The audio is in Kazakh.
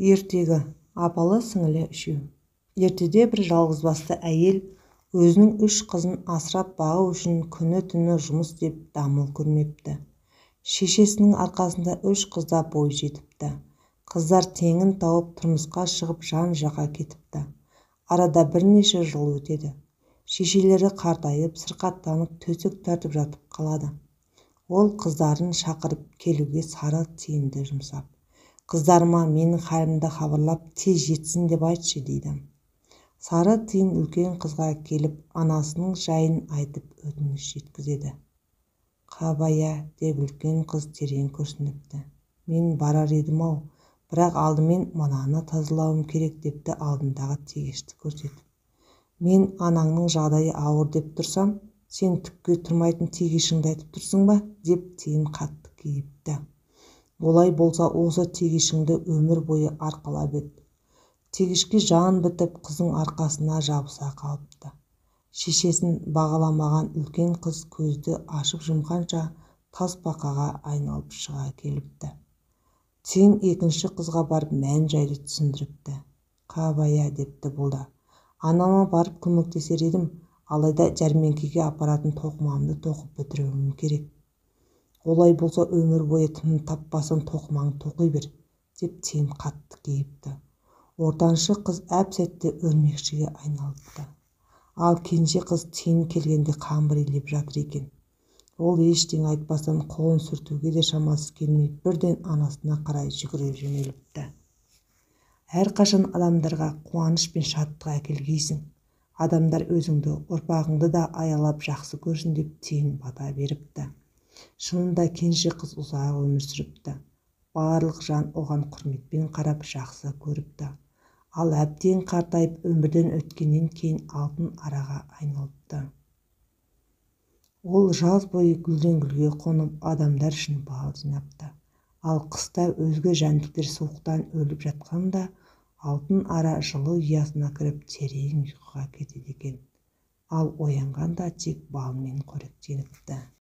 Ертегі апалы-сіңілі үшеу. Ертеде бір жалғызбасты әйел өзінің 3 қызын асырап бағу үшін күні-түні жұмыс істеп дамыл көрмепті. Шешесінің арқасында 3 қызда бой жетіпті. Қыздар теңін тауып тұрмысқа шығып жан-жаққа кетіпті. Арада бірнеше жыл өтеді. Шешелері қартайып, сырқаттанып, төсек тартып жатып қалады. Ол қыздарын шақырып келуге сары тиынды жұмсап, «Қыздарыма менің халімді хабарлап, тез жетсін деп айтшы» дейді. Сары тиын үлкен қызға келіп, анасының жайын айтып өтініш жеткізеді. «Қабая» деп үлкен қыз терең күрсініпті. «Мен барар едім-ау, бірақ алдымен мынаны тазалауым керек» депті алдындағы тегешті көрсетіп. «Мен анаңның жағдайы ауыр деп тұрсам, сен түкке тұрмайтын тегешіңді айтып тұрсың ба?» деп тиын қатты кейіпті. «Олай болса осы тегешіңді өмір бойы арқалап өт». Тегешке жан бітіп қызың арқасына жабыса қалыпты. Шешесін бағаламаған үлкен қыз көзді ашып жұмғанша тасбақаға айналып шыға келіпті. Тиын екінші қызға барып мән-жайды түсіндіріпті. «Қабая» депті бұл да. «Анама барып көмектесер едім, алайда жәрмеңкеге апаратын тоқымамды тоқып бітіруім керек». «Олай болса өмір бойы тыным таппастан тоқымаңды тоқи бер» деп тиын қатты кейіпті. Ортаншы қыз әп-сәтте өрмекшіге айналыпты. Ал кенже қыз тиын келгенде қамыр илеп жатыр екен. Ол ештеңе айтпастан қолын сүртуге де шамасы келмей бірден анасына қарай жүгіре жөнеліпті. «Әрқашан адамдарға қуаныш пен шаттық әкелгейсің. Адамдар өзіңді, ұрпағыңды да аялап жақсы көрсін» деп тиын бата беріпті. Шынында кенже қыз ұзақ өмір сүріпті. Барлық жан оған құрметпен қарап жақсы көріпті. Ал әбден қартайып өмірден өткеннен кейін алтын араға айналыпты. Ол жаз бойы гүлден гүлге қонып адамдар үшін бал жинапты. Ал қыста өзге жәндіктер суықтан өліп жатқанда алтын ара жылы ұясына кіріп терең ұйқыға кетеді екен. Ал оянғанда тек балмен қоректеніпті.